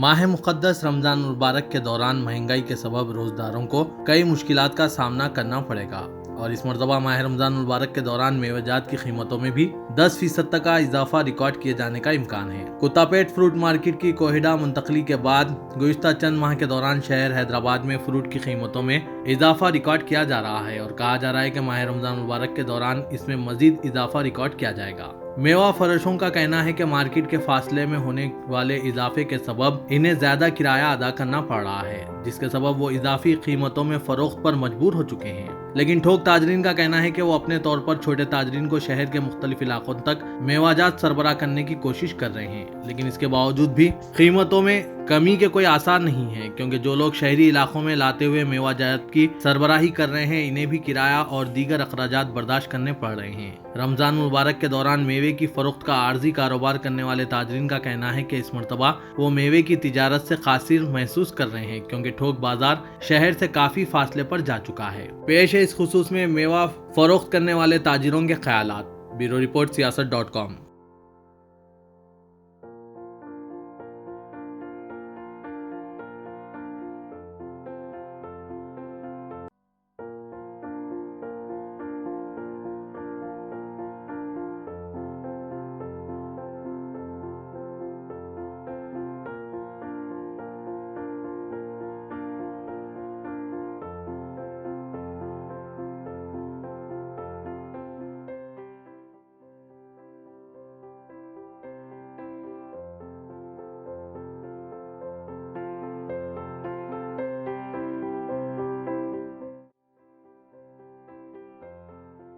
माह मुक़द्दस रमज़ान मुबारक के दौरान महंगाई के सबब रोज़दारों को कई मुश्किलात का सामना करना पड़ेगा और इस मरतबा माह रमज़ान मुबारक के दौरान मेवेजात की कीमतों में भी 10% तक का इजाफा रिकॉर्ड किए जाने का इम्कान है। कुत्तापेट फ्रूट मार्केट की कोहिडा मुंतकली के बाद गुज़िश्ता चंद माह के दौरान शहर हैदराबाद में फ्रूट की कीमतों में इजाफा रिकॉर्ड किया जा रहा है और कहा जा रहा है कि माह रमज़ान मुबारक के दौरान इसमें मजीद इजाफा रिकॉर्ड किया जाएगा। मेवा फरोशों का कहना है कि मार्केट के फासले में होने वाले इजाफे के सबब इन्हें ज्यादा किराया अदा करना पड़ रहा है, जिसके सबब वो इजाफी कीमतों में फरोख्त पर मजबूर हो चुके हैं। लेकिन ठोक ताजरीन का कहना है कि वो अपने तौर पर छोटे ताजरीन को शहर के मुख्तलिफ इलाकों तक मेवाजात सरबराह करने की कोशिश कर रहे हैं, लेकिन इसके बावजूद भी कीमतों में कमी के कोई आसार नहीं है, क्योंकि जो लोग शहरी इलाकों में लाते हुए मेवाजात की सरबराही कर रहे हैं, इन्हें भी किराया और दीगर अखराजात बर्दाश्त करने पड़ रहे हैं। रमजान मुबारक के दौरान मेवे की फरोख्त का आर्जी कारोबार करने वाले ताजरीन का कहना है कि इस मरतबा वो मेवे की तिजारत से कासिर महसूस कर रहे हैं, क्योंकि ठोक बाजार शहर से काफी फासले पर जा चुका है। पेश है इस खुसूस में मेवा फरोख्त करने वाले ताजिरों के ख्यालात। ब्यूरो रिपोर्ट सियासत.com।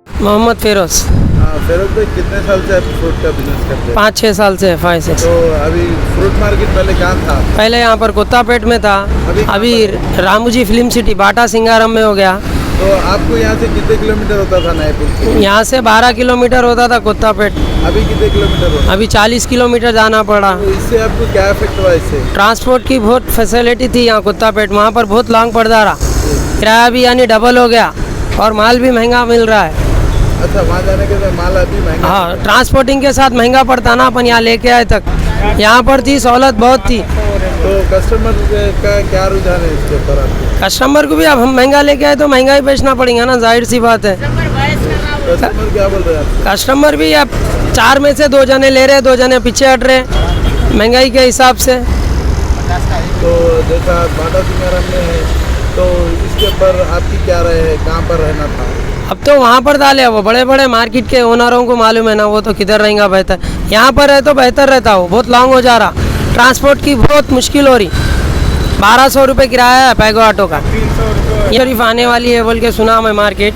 मोहम्मद फिरोज। फिरोज भाई कितने साल से आप फ्रूट का बिजनेस करते हैं? 5-6 साल से 5-6। तो अभी फ्रूट मार्केट पहले कहाँ था? पहले यहाँ पर कुत्तापेट में था, अभी रामूजी फिल्म सिटी बाटा सिंगारम में हो गया। तो आपको यहाँ से कितने किलोमीटर होता था नए पुल से? यहाँ से 12 किलोमीटर होता था कुत्तापेट, अभी कितने किलोमीटर होता? अभी 40 किलोमीटर जाना पड़ा। तो इससे आपको क्या इफेक्ट हुआ? इससे ट्रांसपोर्ट की बहुत फैसिलिटी थी यहाँ कुत्तापेट, वहाँ पर बहुत लॉन्ग पड़ता रहा, किराया भी यानी डबल हो गया और माल भी महंगा मिल रहा है। अच्छा, वहाँ जाने के बाद माल अभी महंगा? हाँ, ट्रांसपोर्टिंग के साथ महंगा पड़ता ना, अपन यहाँ लेके आए तक। यहाँ पर थी सहूलत बहुत थी। तो कस्टमर का क्या रुझान है इसके ऊपर आपको? कस्टमर को भी अब हम महंगा लेके आए तो महंगा ही बेचना पड़ेगा ना, जाहिर सी बात है। कस्टमर क्या बोल रहे हैं? कस्टमर भी अब 4 में से 2 जने ले रहे, 2 जने पीछे हट रहे महंगाई के हिसाब से। तो जैसा बाटा सिंगारम में है, तो इसके ऊपर आपकी क्या राय है? कहाँ पर रहना था? अब तो वहाँ पर डाले, वो बड़े बड़े मार्केट के ओनरों को मालूम है ना, वो तो किधर रहेगा बेहतर। यहाँ पर है तो बेहतर रहता हो, बहुत लॉन्ग हो जा रहा, ट्रांसपोर्ट की बहुत मुश्किल हो रही। 1200 रुपये किराया है पैगो ऑटो का। ये शरीफ आने वाली है बोल के सुना मैं मार्केट,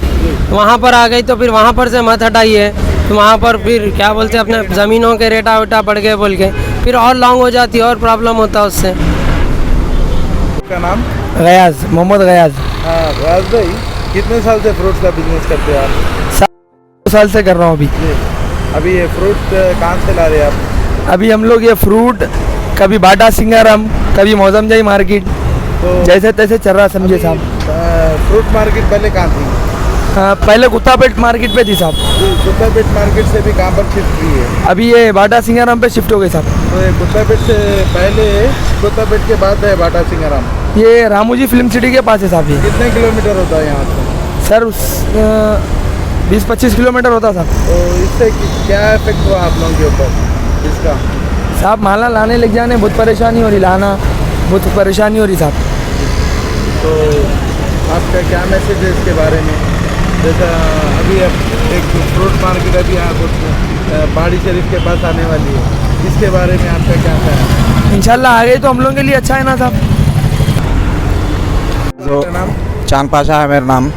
वहाँ पर आ गई तो फिर वहाँ पर से मत हटाइए, तो वहाँ पर फिर क्या बोलते अपने ज़मीनों के रेटा वेटा बढ़ गए बोल के फिर और लॉन्ग हो जाती और प्रॉब्लम होता उससे। क्या नाम? गयाज, मोहम्मद गयाज। हाँ गयाज भाई, कितने साल से फ्रूट्स का बिजनेस करते हैं आप? 7 साल से कर रहा हूँ अभी। अभी ये फ्रूट कहाँ से ला रहे हैं आप? अभी हम लोग ये फ्रूट कभी बाटा सिंगारम, कभी मौजमजाई मार्केट, तो जैसे तैसे चल रहा समझे साहब। फ्रूट मार्केट पहले कहाँ थी? हाँ, पहले कुत्तापेट मार्केट पे थी साहब। कुत्तापेट मार्केट से भी कहाँ पर शिफ्ट हुई है? अभी ये बाटा सिंगारम पे शिफ्ट हो गई साहब। तो ये कुत्तापेट से पहले, कुत्तापेट के बाद है बाटा सिंगारम। ये रामूजी फिल्म सिटी के पास है साहब। ये कितने किलोमीटर होता है यहाँ से? सर 20-25 किलोमीटर होता साहब। तो इससे क्या इफेक्ट हुआ आप लोगों के ऊपर इसका? साहब माला लाने लग जाने बहुत परेशानी हो रही, लाना बहुत परेशानी हो रही साहब। तो आपका क्या मैसेज है इसके बारे में? जैसा अभी एक फ्रूट मार्केट अभी यहाँ पहाड़ी शरीफ के पास आने वाली है, इसके बारे में आपका क्या ख्याल है? इंशाल्लाह आ गई तो हम लोगों के लिए अच्छा है ना साहब। आपका नाम? चांद पाशा है मेरा नाम।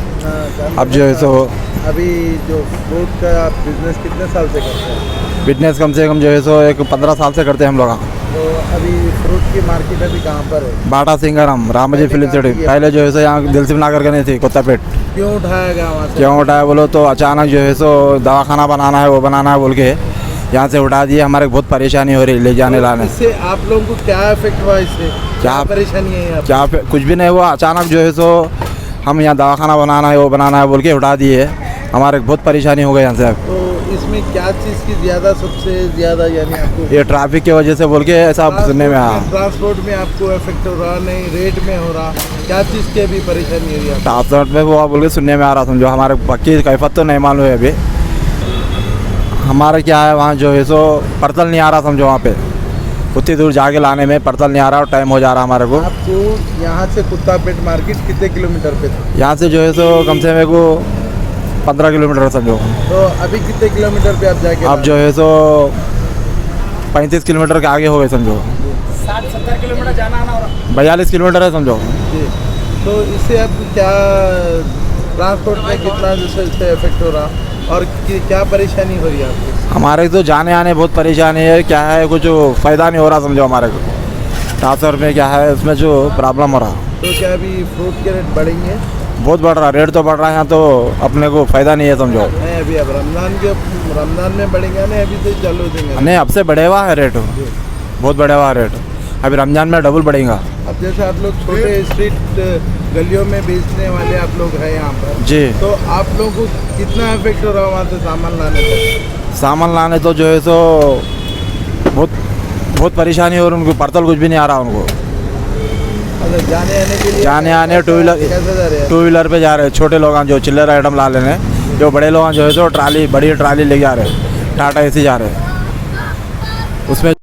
अब जो है सो अभी जो फ्रूट का आप बिजनेस कितने साल से करते हैं? बिजनेस कम से कम जो है सो एक 15 साल से करते हैं हम लोग। तो अभी फ्रूट की मार्केट अभी कहाँ पर है? बाटा सिंगारम, रामजी फिल्म सिटी। पहले जो है सो यहाँ दिलसिम नगर करनी थी कुत्तापेट। क्यों उठाया गया वहाँ से? क्यों उठाया बोलो तो अचानक जो है सो दवाखाना बनाना है, वो बनाना है बोल के यहाँ से उठा दिए। हमारे बहुत परेशानी हो रही ले जाने लाने। इससे आप लोगों को क्या इफेक्ट हुआ? इससे क्या परेशानी है यहाँ? क्या कुछ भी नहीं हुआ, अचानक जो है सो हम यहाँ दवाखाना बनाना है, वो बनाना है बोल के उठा दिए। हमारे बहुत परेशानी हो गई यहाँ से। तो इसमें क्या चीज़ की ज़्यादा सबसे ज़्यादा यानी आपको ये ट्रैफिक की वजह से बोल के ऐसा सुनने में आया। ट्रांसपोर्ट में आपको इफेक्ट हो रहा नहीं, रेट में हो रहा, क्या चीज़ की अभी परेशानी हो रही है? ट्रांसपोर्ट में वो बोल के सुनने में आ रहा, समझो हमारे पक्की कैफियत तो नहीं मालूम है अभी। हमारा क्या है वहाँ जो है सो पर्तल नहीं आ रहा, समझो वहाँ पे उतनी दूर जाके लाने में पर्तल नहीं आ रहा और टाइम हो जा रहा हमारे को। आपको यहाँ से कुत्तापेट मार्केट कितने किलोमीटर पे था? यहाँ से जो है सो कम से मेरे को 15 किलोमीटर समझो। तो अभी कितने किलोमीटर पे आप जाके अब जो है सो 35 किलोमीटर के आगे हो गए समझो। 60-70 किलोमीटर जाना आना हो रहा। 42 किलोमीटर है समझो। जी, तो इससे आपको क्या ट्रांसपोर्ट में कितना जैसे इससे इफेक्ट हो रहा और क्या परेशानी हो रही है आपको? हमारे तो जाने आने बहुत परेशानी है, क्या है कुछ फ़ायदा नहीं हो रहा समझो हमारे को। ट्रांसफर में क्या है उसमें जो प्रॉब्लम हो रहा। तो क्या अभी फ्रूट के रेट बढ़ेंगे? बहुत बढ़ रहा, रेट तो बढ़ रहा है यहाँ, तो अपने को फ़ायदा नहीं है समझो। नहीं अभी अब रमज़ान में बढ़ेंगे नहीं, अभी से चालू देंगे नहीं, अब से बढ़े हुआ है रेट, बहुत बढ़े हुआ है रेट। अभी रमज़ान में डबल बढ़ेगा। अब जैसे आप लोग छोटे स्ट्रीट गलियों में बेचने वाले आप लोग हैं यहाँ पर जी, तो आप लोगों को कितना इफेक्ट हो रहा है वहाँ से सामान लाने पर? सामान लाने तो जो है सो बहुत परेशानी हो रही उनको, पर्तल कुछ भी नहीं आ रहा उनको। अच्छा, जाने आने के लिए जाने आने कैसे जा रहे हैं? 2 व्हीलर पे जा रहे हैं छोटे लोग जो चिल्लर आइटम ला लेने, जो बड़े लोग जो है सो बड़ी ट्राली लेके आ रहे हैं, टाटा एसी जा रहे हैं उसमें।